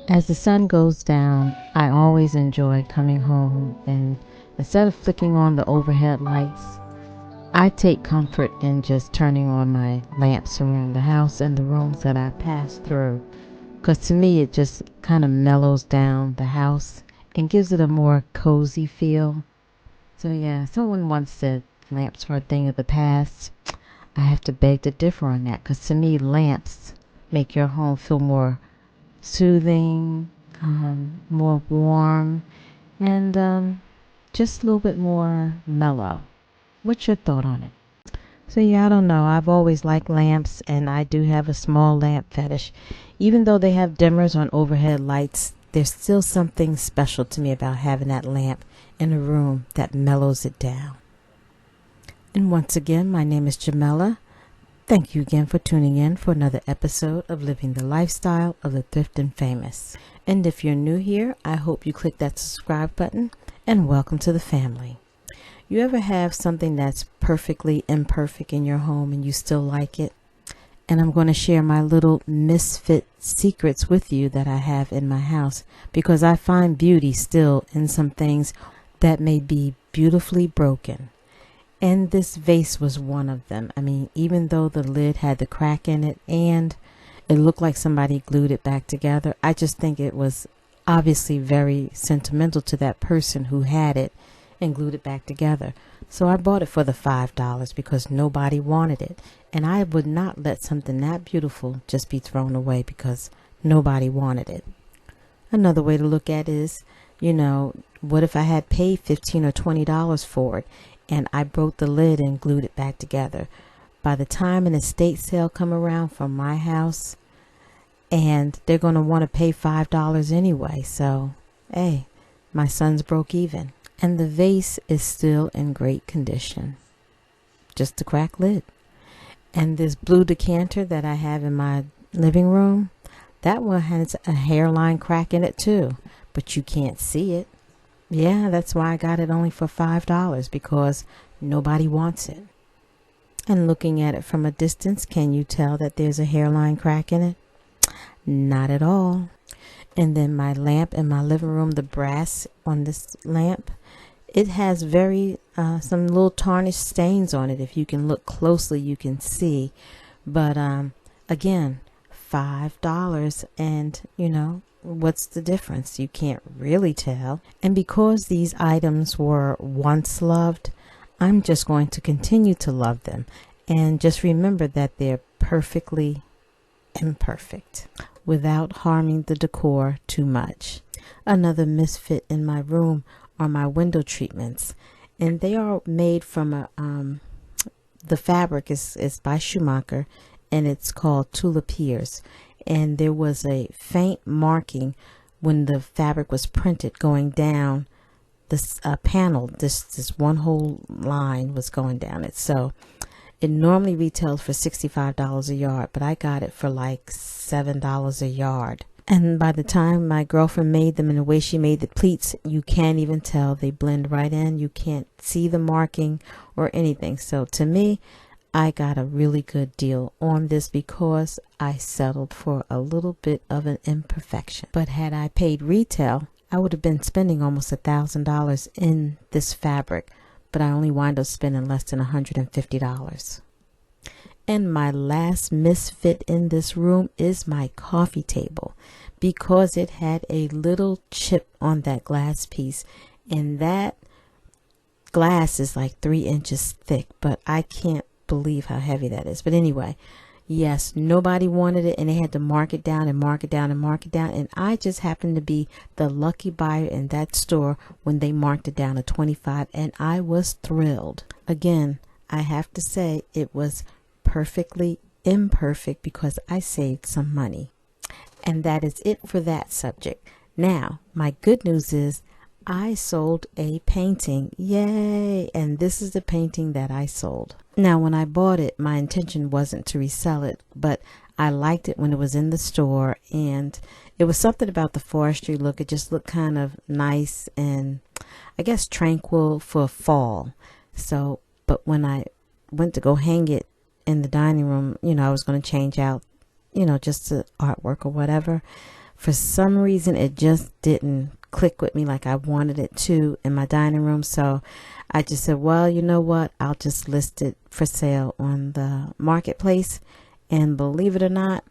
As the sun goes down, I always enjoy coming home and instead of flicking on the overhead lights, I take comfort in just turning on my lamps around the house and the rooms that I pass through. Because to me, it just kind of mellows down the house and gives it a more cozy feel. So, yeah, someone once said lamps are a thing of the past. I have to beg to differ on that because to me, lamps make your home feel more soothing, more warm, and just a little bit more mellow. What's your thought on it? So yeah, I don't know. I've always liked lamps, and I do have a small lamp fetish. Even though they have dimmers on overhead lights, there's still something special to me about having that lamp in a room that mellows it down. And once again, my name is Jamela. Thank you again for tuning in for another episode of Living the Lifestyle of the Thrift and Famous. And if you're new here, I hope you click that subscribe button and welcome to the family. You ever have something that's perfectly imperfect in your home and you still like it? And I'm going to share my little misfit secrets with you that I have in my house because I find beauty still in some things that may be beautifully broken. And this vase was one of them. I mean, even though the lid had the crack in it and it looked like somebody glued it back together, I just think it was obviously very sentimental to that person who had it and glued it back together. So I bought it for the $5 because nobody wanted it. And I would not let something that beautiful just be thrown away because nobody wanted it. Another way to look at it is, what if I had paid $15 or $20 for it and I broke the lid and glued it back together? By the time an estate sale come around for my house, and they're going to want to pay $5 anyway. So, hey, my son's broke even. And the vase is still in great condition. Just a cracked lid. And this blue decanter that I have in my living room, that one has a hairline crack in it too. But you can't see it. Yeah, that's why I got it only for $5 because nobody wants it. And looking at it from a distance, can you tell that there's a hairline crack in it? Not at all. And then my lamp in my living room, the brass on this lamp, it has some little tarnished stains on it. If you can look closely, you can see. But again, $5 and what's the difference? You can't really tell. And because these items were once loved, I'm just going to continue to love them. And just remember that they're perfectly imperfect without harming the decor too much. Another misfit in my room are my window treatments, and they are made from the fabric is by Schumacher, and it's called Tulipiers. And there was a faint marking when the fabric was printed going down this panel. This one whole line was going down it. So it normally retails for $65 a yard, but I got it for like $7 a yard. And by the time my girlfriend made them and the way she made the pleats, you can't even tell. They blend right in. You can't see the marking or anything. So to me, I got a really good deal on this because I settled for a little bit of an imperfection. But had I paid retail, I would have been spending almost $1,000 in this fabric. But I only wind up spending less than $150. And my last misfit in this room is my coffee table because it had a little chip on that glass piece, and that glass is like 3 inches thick, but I can't believe how heavy that is. But anyway, yes, nobody wanted it, and they had to mark it down and mark it down and mark it down, and I just happened to be the lucky buyer in that store when they marked it down to $25, and I was thrilled. Again, I have to say it was perfectly imperfect because I saved some money. And that is it for that subject. Now, my good news is I sold a painting. Yay! And this is the painting that I sold. Now, when I bought it, my intention wasn't to resell it, but I liked it when it was in the store, and it was something about the forestry look. It just looked kind of nice and I guess tranquil for fall. So, but when I went to go hang it in the dining room, I was going to change out, just the artwork or whatever. For some reason, it just didn't click with me like I wanted it to in my dining room. So I just said, well, you know what? I'll just list it for sale on the marketplace. And believe it or not,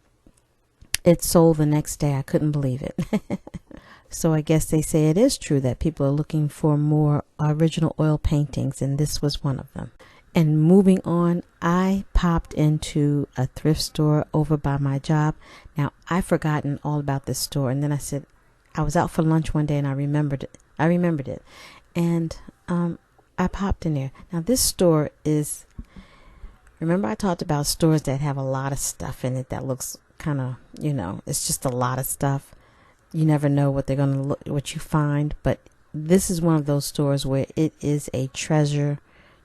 it sold the next day. I couldn't believe it. So I guess they say it is true that people are looking for more original oil paintings, and this was one of them. And moving on, I popped into a thrift store over by my job. Now, I've forgotten all about this store, and then I said, I was out for lunch one day and I remembered it. And I popped in there. Now, this store is, remember I talked about stores that have a lot of stuff in it that looks kind of, you know, it's just a lot of stuff. You never know what they're going to look, what you find, but this is one of those stores where it is a treasure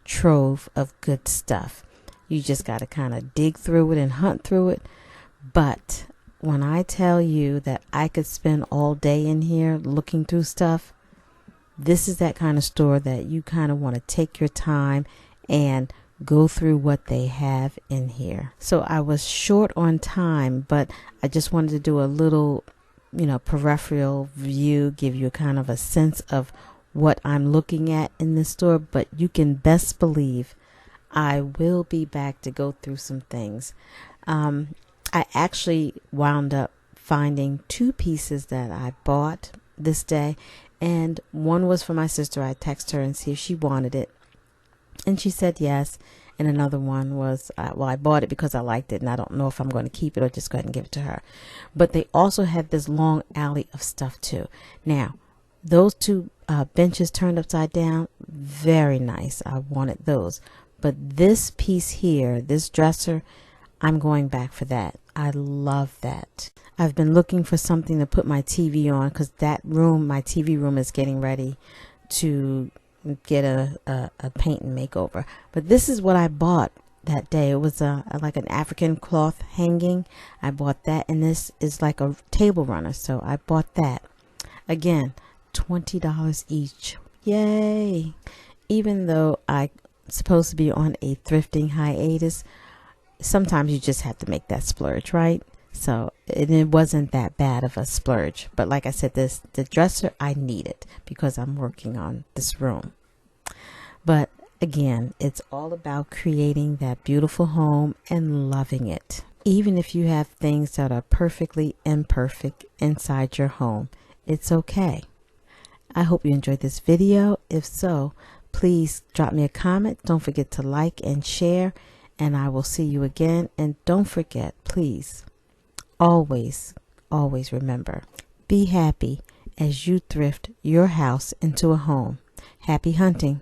trove of good stuff. You just got to kind of dig through it and hunt through it. But when I tell you that I could spend all day in here looking through stuff, this is that kind of store that you kind of want to take your time and go through what they have in here. So I was short on time, but I just wanted to do a little, you know, peripheral view, give you a kind of a sense of what I'm looking at in this store. But you can best believe I will be back to go through some things. I actually wound up finding 2 pieces that I bought this day, and one was for my sister. I texted her and see if she wanted it, and she said yes. And another one was, well, I bought it because I liked it, and I don't know if I'm going to keep it or just go ahead and give it to her. But they also had this long alley of stuff too. Now, those 2 benches turned upside down, very nice. I wanted those. But this piece here, this dresser, I'm going back for that. I love that. I've been looking for something to put my TV on, because that room, my TV room, is getting ready to get a paint and makeover. But this is what I bought that day. It was like an African cloth hanging. I bought that, and this is like a table runner, so I bought that. Again, $20 each. Yay! Even though I'm supposed to be on a thrifting hiatus, sometimes you just have to make that splurge, right? So it wasn't that bad of a splurge. But like I said, the dresser, I need it because I'm working on this room. But again, it's all about creating that beautiful home and loving it. Even if you have things that are perfectly imperfect inside your home, it's okay. I hope you enjoyed this video. If so, please drop me a comment. Don't forget to like and share, and I will see you again. And don't forget, please, always remember, be happy as you thrift your house into a home. Happy hunting.